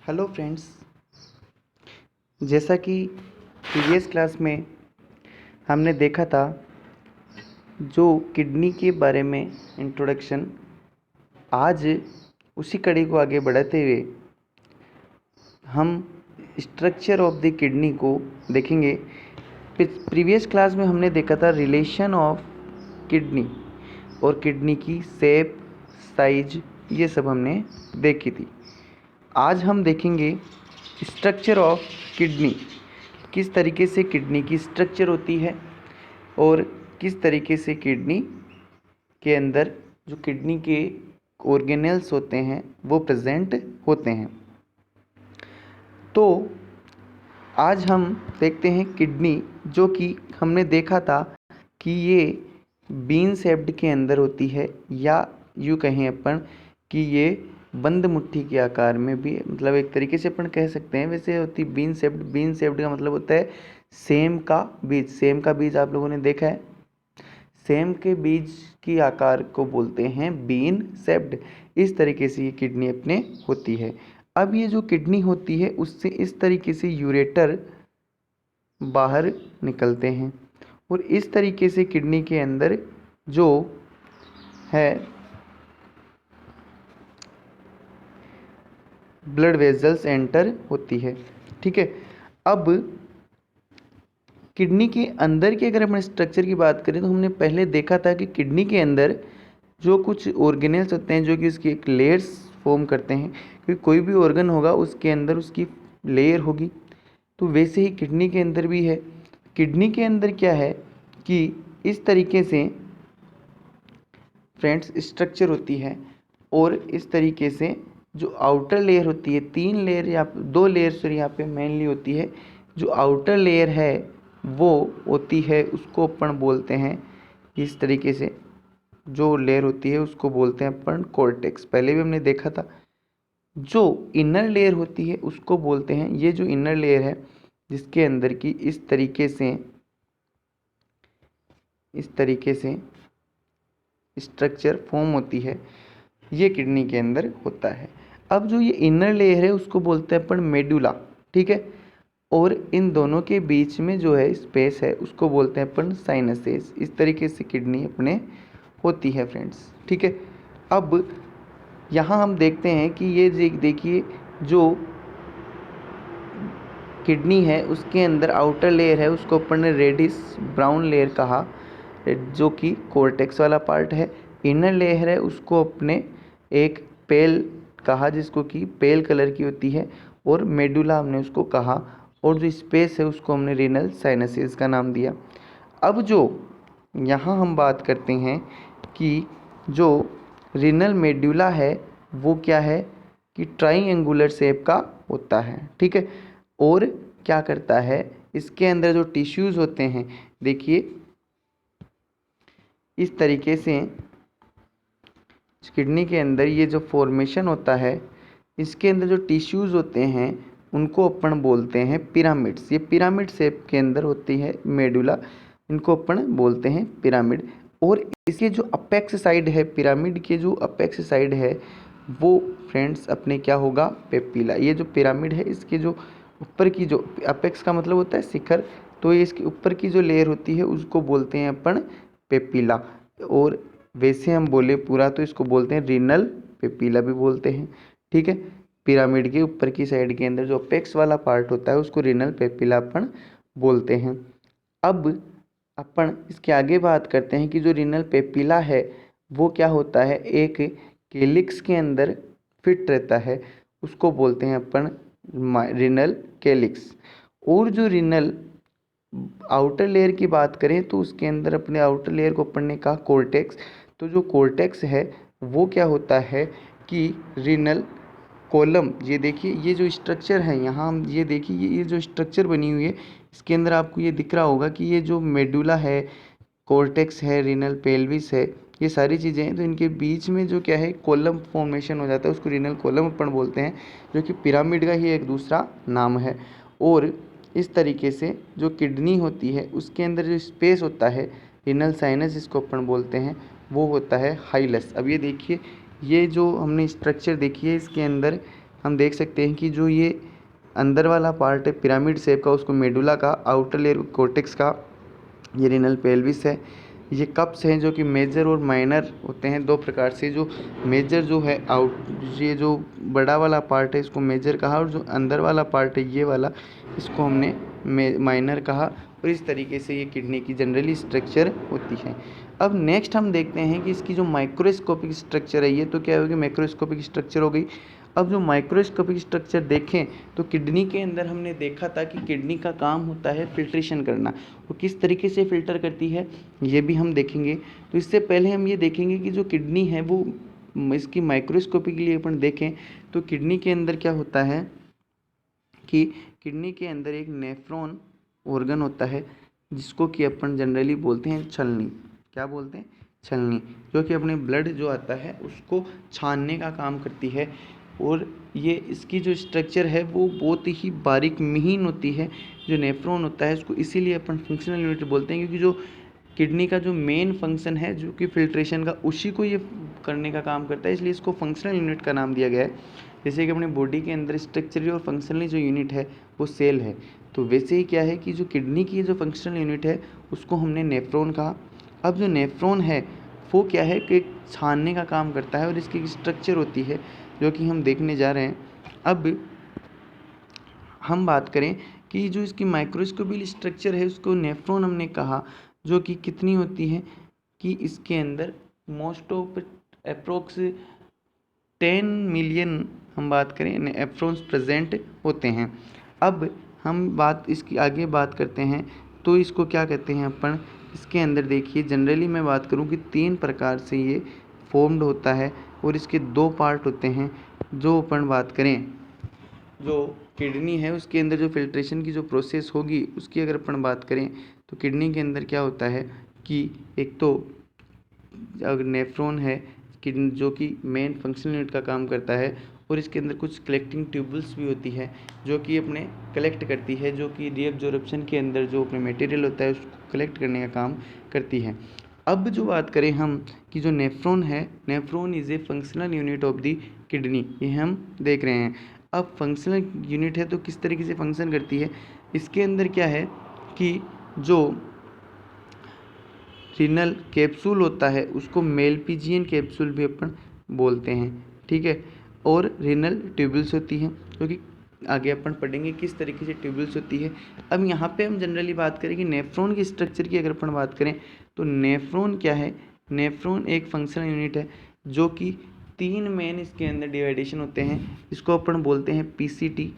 Hello friends, जैसा कि previous class में हमने देखा था जो किडनी के बारे में इंट्रोडक्शन, आज उसी कड़ी को आगे बढ़ाते हुए हम स्ट्रक्चर ऑफ द किडनी को देखेंगे। प्रीवियस क्लास में हमने देखा था रिलेशन ऑफ किडनी और किडनी की शेप, साइज, ये सब हमने देखी थी। आज हम देखेंगे स्ट्रक्चर ऑफ किडनी, किस तरीके से किडनी की स्ट्रक्चर होती है और किस तरीके से किडनी के अंदर जो किडनी के ऑर्गेनेल्स होते हैं वो प्रेजेंट होते हैं। तो आज हम देखते हैं किडनी, जो कि हमने देखा था कि ये बीन शेप्ड के अंदर होती है, या यूँ कहें अपन कि ये बंद मुट्ठी के आकार में भी, मतलब एक तरीके से अपन कह सकते हैं। वैसे होती बीन शेप्ड। बीन शेप्ड का मतलब होता है सेम का बीज। सेम का बीज आप लोगों ने देखा है, सेम के बीज की आकार को बोलते हैं बीन शेप्ड। इस तरीके से ये किडनी अपने होती है। अब ये जो किडनी होती है उससे इस तरीके से यूरेटर बाहर निकलते हैं और इस तरीके से किडनी के अंदर जो है ब्लड वेजल्स एंटर होती है। ठीक है। अब किडनी के अंदर की अगर हम स्ट्रक्चर की बात करें तो हमने पहले देखा था कि किडनी के अंदर जो कुछ ऑर्गेनेल्स होते हैं जो कि उसकी एक लेयर्स फॉर्म करते हैं, क्योंकि कोई भी ऑर्गन होगा उसके अंदर उसकी लेयर होगी। तो वैसे ही किडनी के अंदर भी है। किडनी के अंदर क्या है कि इस तरीके से फ्रेंड्स स्ट्रक्चर होती है और इस तरीके से जो आउटर लेयर होती है, 3 लेयर या 2 लेयर सॉरी यहाँ पे मेनली होती है। जो आउटर लेयर है वो होती है, उसको अपन बोलते हैं इस तरीके से, जो लेयर होती है उसको बोलते हैं अपन कॉर्टेक्स। पहले भी हमने देखा था। जो इनर लेयर होती है उसको बोलते हैं, ये जो इनर लेयर है जिसके अंदर की इस तरीके से स्ट्रक्चर फॉर्म होती है, ये किडनी के अंदर होता है। अब जो ये इनर लेयर है उसको बोलते हैं अपन मेडुला। ठीक है। और इन दोनों के बीच में जो है स्पेस है उसको बोलते हैं अपन साइनसेस। इस तरीके से किडनी अपने होती है फ्रेंड्स। ठीक है। अब यहाँ हम देखते हैं कि ये देखिए जो किडनी है उसके अंदर आउटर लेयर है, उसको अपन ने रेडिश ब्राउन लेयर कहा, जो कि कॉर्टेक्स वाला पार्ट है। इनर लेयर है उसको अपने एक पेल कहा, जिसको कि पेल कलर की होती है, और मेडुला हमने उसको कहा, और जो स्पेस है उसको हमने रीनल साइनसेस का नाम दिया। अब जो यहाँ हम बात करते हैं कि जो रीनल मेडुला है वो क्या है कि ट्राइंगुलर शेप का होता है। ठीक है। और क्या करता है, इसके अंदर जो टिश्यूज़ होते हैं, देखिए इस तरीके से किडनी के अंदर ये जो फॉर्मेशन होता है, इसके अंदर जो टिश्यूज़ होते हैं उनको अपन बोलते हैं पिरामिड्स। ये पिरामिड शेप के अंदर होती है मेडुला, इनको अपन बोलते हैं पिरामिड। और इसके जो अपेक्स साइड है, पिरामिड के जो अपेक्स साइड है वो फ्रेंड्स अपने क्या होगा, पेपिला। ये जो पिरामिड है इसके जो ऊपर की, जो अपेक्स का मतलब होता है शिखर, तो ये इसके ऊपर की जो लेयर होती है उसको बोलते हैं अपन पेपिला। और वैसे हम बोले पूरा तो इसको बोलते हैं रीनल पेपिला भी बोलते हैं। ठीक है। पिरामिड के ऊपर की साइड के अंदर जो अपेक्स वाला पार्ट होता है उसको रीनल पेपिला अपन बोलते हैं। अब अपन इसके आगे बात करते हैं कि जो रीनल पेपिला है वो क्या होता है, एक कैलिक्स के अंदर फिट रहता है, उसको बोलते हैं अपन रीनल कैलिक्स। और जो रीनल आउटर लेयर की बात करें तो उसके अंदर अपने आउटर लेयर को अपन ने कहा कॉर्टेक्स। तो जो कॉर्टेक्स है वो क्या होता है कि रीनल कॉलम, ये देखिए ये जो स्ट्रक्चर है यहाँ, हम ये देखिए ये जो स्ट्रक्चर बनी हुई है इसके अंदर आपको ये दिख रहा होगा कि ये जो मेडुला है, कॉर्टेक्स है, रीनल पेल्विस है, ये सारी चीज़ें हैं। तो इनके बीच में जो क्या है कॉलम फॉर्मेशन हो जाता है, उसको रीनल कॉलम अपन बोलते हैं, जो कि पिरामिड का ही एक दूसरा नाम है। और इस तरीके से जो किडनी होती है उसके अंदर जो स्पेस होता है, रीनल साइनस जिसको अपन बोलते हैं, वो होता है हाइलस। अब ये देखिए ये जो हमने स्ट्रक्चर देखी है इसके अंदर हम देख सकते हैं कि जो ये अंदर वाला पार्ट है पिरामिड शेप का, उसको मेडुला का, आउटर लेयर कोर्टेक्स का, ये रीनल पेल्विस है। ये कप्स हैं जो कि मेजर और माइनर होते हैं दो प्रकार से। जो मेजर जो है ये जो बड़ा वाला पार्ट है इसको मेजर कहा, और जो अंदर वाला पार्ट है ये वाला, इसको हमने माइनर कहा। और इस तरीके से ये किडनी की जनरली स्ट्रक्चर होती है। अब नेक्स्ट हम देखते हैं कि इसकी जो माइक्रोस्कोपिक स्ट्रक्चर है, ये तो क्या होगी, माइक्रोस्कोपिक स्ट्रक्चर हो गई। अब जो माइक्रोस्कोपिक स्ट्रक्चर देखें तो किडनी के अंदर हमने देखा था कि किडनी का काम होता है फिल्ट्रेशन करना। वो किस तरीके से फ़िल्टर करती है ये भी हम देखेंगे। तो इससे पहले हम ये देखेंगे कि जो किडनी है वो इसकी माइक्रोस्कोपी के लिए अपन देखें तो किडनी के अंदर क्या होता है कि किडनी के अंदर एक नेफ्रॉन ऑर्गन होता है जिसको कि अपन जनरली बोलते हैं छलनी। क्या बोलते हैं? छलनी, जो कि अपने ब्लड जो आता है उसको छानने का काम करती है। और ये इसकी जो स्ट्रक्चर है वो बहुत ही बारीक महीन होती है। जो नेफ्रॉन होता है उसको इसीलिए अपन फंक्शनल यूनिट बोलते हैं, क्योंकि जो किडनी का जो मेन फंक्शन है जो कि फिल्ट्रेशन का, उसी को ये करने का काम करता है, इसलिए इसको फंक्शनल यूनिट का नाम दिया गया है। जैसे कि अपने बॉडी के अंदर स्ट्रक्चरली और फंक्शनली जो यूनिट है वो सेल है, तो वैसे ही क्या है कि जो किडनी की जो फंक्शनल यूनिट है उसको हमने नेफ्रॉन कहा। अब जो नेफ्रॉन है वो क्या है कि छानने का काम करता है, और इसकी एक स्ट्रक्चर होती है जो कि हम देखने जा रहे हैं। अब हम बात करें कि जो इसकी माइक्रोस्कोपिक स्ट्रक्चर है उसको नेफ्रॉन हमने कहा, जो कि कितनी होती है कि इसके अंदर मोस्ट ऑफ अप्रोक्स 10 मिलियन हम बात करें नेफ्रॉन्स प्रेजेंट होते हैं। अब हम इसकी आगे बात करते हैं तो इसको क्या कहते हैं अपन, इसके अंदर देखिए जनरली मैं बात करूं कि 3 प्रकार से ये फॉर्म्ड होता है, और इसके 2 पार्ट होते हैं। जो अपन बात करें जो किडनी है उसके अंदर जो फिल्ट्रेशन की जो प्रोसेस होगी उसकी अगर अपन बात करें तो किडनी के अंदर क्या होता है कि एक तो अगर नेफ्रॉन है किडनी जो कि मेन फंक्शनल यूनिट का काम करता है, और इसके अंदर कुछ कलेक्टिंग ट्यूबल्स भी होती है जो कि अपने कलेक्ट करती है, जो कि रीअब्जॉर्प्शन के अंदर जो अपने मटेरियल होता है उसको कलेक्ट करने का काम करती है। अब जो बात करें हम कि जो नेफ्रॉन है, nephron is a functional unit of the kidney, ये हम देख रहे हैं। अब फंक्शनल यूनिट है तो किस तरीके से फंक्शन करती है, इसके अंदर क्या है कि जो रीनल कैप्सूल होता है उसको मेलपीजियन कैप्सूल भी अपन बोलते हैं, ठीक है। और रीनल ट्यूबल्स होती हैं जो कि आगे अपन पढ़ेंगे किस तरीके से ट्यूबल्स होती है। अब यहाँ पे हम जनरली बात करें कि नेफ्रॉन के स्ट्रक्चर की अगर अपन बात करें तो नेफ्रॉन क्या है, नेफ्रॉन एक फंक्शनल यूनिट है जो कि 3 मेन इसके अंदर डिवाइडेशन होते हैं। इसको अपन बोलते हैं पीसीटी,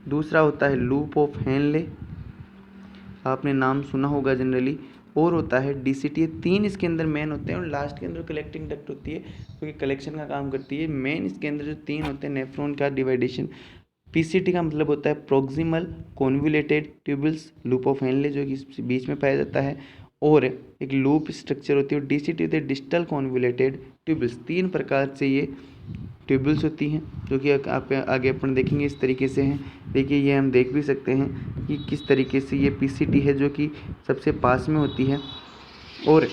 दूसरा होता है लूप ऑफ हेनले, आपने नाम सुना होगा जनरली, और होता है डीसीटी। ये 3 इसके अंदर मेन होते हैं, और लास्ट के अंदर कलेक्टिंग डक्ट होती है जो कि कलेक्शन का काम करती है। मेन इसके अंदर जो 3 होते हैं नेफ्रॉन का डिवाइडेशन, पीसीटी का मतलब होता है proximal convoluted tubules, loop of Henle जो कि बीच में पाया जाता है, और एक लूप स्ट्रक्चर होती है, और डीसीटी होती है डिस्टल कॉन्वुलेटेड ट्यूबल्स। 3 प्रकार से ये ट्यूबल्स होती हैं जो कि आप आगे अपन देखेंगे इस तरीके से हैं। देखिए ये हम देख भी सकते हैं कि किस तरीके से ये पीसीटी है जो कि सबसे पास में होती है। और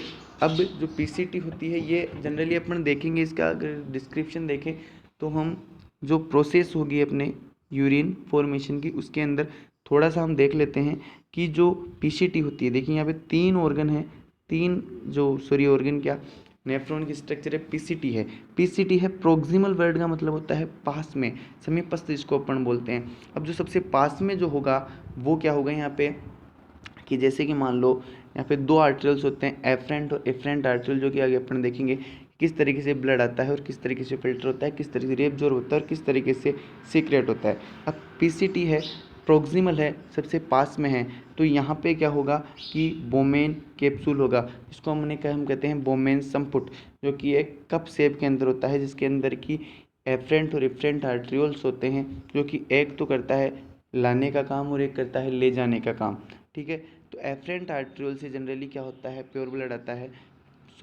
अब जो पीसीटी होती है ये जनरली अपन देखेंगे, इसका अगर डिस्क्रिप्शन देखें तो हम जो प्रोसेस होगी अपने यूरिन फॉर्मेशन की उसके अंदर थोड़ा सा हम देख लेते हैं कि जो पीसीटी होती है, देखिए यहाँ पे 3 ऑर्गन है, 3 जो ऑर्गन क्या नेफ्रॉन की स्ट्रक्चर है, पीसीटी है। पीसीटी है प्रोक्सिमल, वर्ड का मतलब होता है पास में, समीपस्थ जिसको अपन बोलते हैं। अब जो सबसे पास में जो होगा वो क्या होगा यहाँ पे कि जैसे कि मान लो यहाँ पे 2 आर्टरियल्स होते हैं, एफरेंट और एफरेंट आर्टरियल, जो कि आगे अपन देखेंगे किस तरीके से ब्लड आता है और किस तरीके से फिल्टर होता है, किस तरीके से रिएब्जॉर्ब होता है और किस तरीके से सीक्रेट होता है। अब पीसीटी है प्रोक्सिमल है, सबसे पास में है, तो यहाँ पे क्या होगा कि बोमेन कैप्सूल होगा, इसको हम कहते हैं बोमेन संपुट, जो कि एक कप शेप के अंदर होता है जिसके अंदर की एफरेंट और इफरेंट आर्टरियोल्स होते हैं, जो कि एक तो करता है लाने का काम और एक करता है ले जाने का काम, ठीक है। तो एफरेंट आर्टरियोल से जनरली क्या होता है, प्योर ब्लड आता है,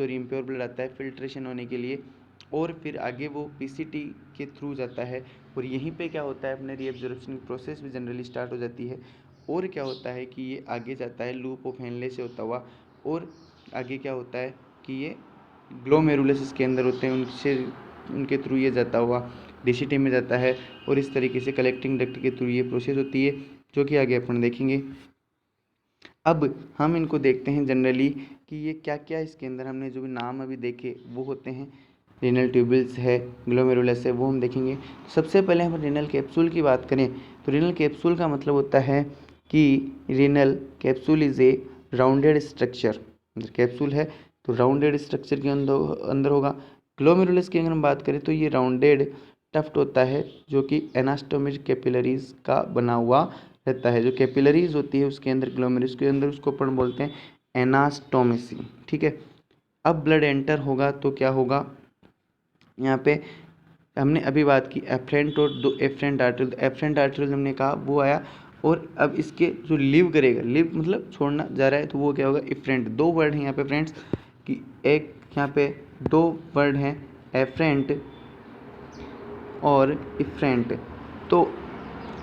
इम्प्योर ब्लड आता है फिल्ट्रेशन होने के लिए, और फिर आगे वो पीसीटी के थ्रू जाता है, और यहीं पे क्या होता है अपने रीअब्जॉर्प्शन की प्रोसेस भी जनरली स्टार्ट हो जाती है। और क्या होता है कि ये आगे जाता है लूप ऑफ हेनले से होता हुआ, और आगे क्या होता है कि ये ग्लोमेरुलस इसके अंदर होते हैं, उनसे उनके थ्रू ये जाता हुआ DCT में जाता है और इस तरीके से कलेक्टिंग डक्ट के थ्रू ये प्रोसेस होती है, जो कि आगे अपन देखेंगे। अब हम इनको देखते हैं जनरली कि ये क्या क्या इसके अंदर हमने जो भी नाम अभी देखे वो होते हैं। रेनल ट्यूबल्स है, ग्लोमेरुलस है, वो हम देखेंगे। सबसे पहले हम रेनल कैप्सूल की बात करें तो रेनल कैप्सूल का मतलब होता है कि renal capsule is a rounded structure. Capsule है तो राउंडेड स्ट्रक्चर के अंदर होगा। ग्लोमेरुलस की अगर हम बात करें तो ये राउंडेड टफ्ट होता है जो कि एनास्टोमिक कैपिलरीज का बना हुआ रहता है। जो कैपिलरीज होती है उसके अंदर, ग्लोमेरुलस के अंदर, उसको अपन बोलते हैं एनास्टोमेसी। ठीक है। अब ब्लड एंटर होगा तो क्या होगा, यहाँ पे हमने अभी बात की एफरेंट और दो एफरेंट आर्टरीज। एफरेंट आर्टरीज हमने कहा वो आया, और अब इसके जो लीव करेगा, लीव मतलब छोड़ना जा रहा है, तो वो क्या होगा, इफरेंट। दो वर्ड हैं यहाँ पे फ्रेंड्स कि एक यहाँ पे दो वर्ड हैं, एफरेंट और इफरेंट। तो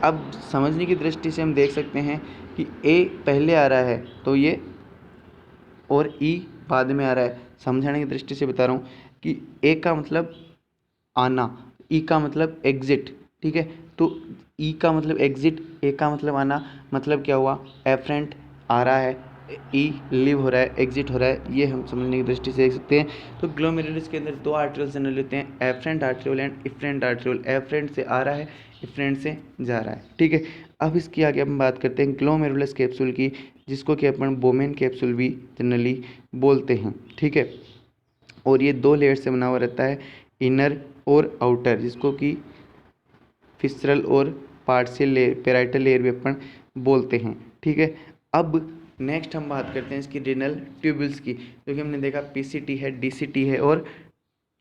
अब समझने की दृष्टि से हम देख सकते हैं कि ए पहले आ रहा है तो ये, और ई बाद में आ रहा है। समझाने की दृष्टि से बता रहा हूँ कि ए का मतलब आना, ई का मतलब एग्जिट। ठीक है, तो ई का मतलब एग्जिट, ए का मतलब आना, मतलब क्या हुआ, एफरेंट आ रहा है, ई लीव हो रहा है, एग्जिट हो रहा है। ये हम समझने की दृष्टि से देख सकते हैं। तो ग्लोमेरुलस के अंदर दो आर्टरियल चैनल होते हैं, afferent arterial and efferent arterial. Afferent से आ रहा है, इफरेंट से जा रहा है। ठीक है, अब इसकी आगे हम बात करते हैं ग्लोमेरुलस कैप्सूल की, जिसको कि अपन बोमेन कैप्सूल भी जनरली बोलते हैं। ठीक है, और ये दो लेयर से बना हुआ रहता है, इनर और आउटर, जिसको कि फिस्रल और पार्शियल लेयर, पेराइटल लेयर भी अपन बोलते हैं। ठीक है, अब नेक्स्ट हम बात करते हैं इसकी रेनल ट्यूबल्स की, क्योंकि हमने देखा PCT है, DCT है और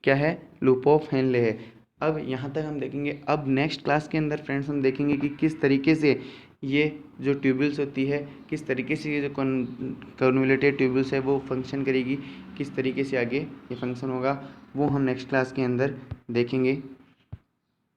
क्या है, लूप ऑफ हेनले है। अब यहाँ तक हम देखेंगे। अब नेक्स्ट क्लास के अंदर फ्रेंड्स हम देखेंगे कि किस तरीके से ये जो ट्यूबल्स होती है, किस तरीके से ये जो कन्वोल्यूटेड ट्यूबल्स है वो फंक्शन करेगी, किस तरीके से आगे ये फंक्शन होगा, वो हम नेक्स्ट क्लास के अंदर देखेंगे।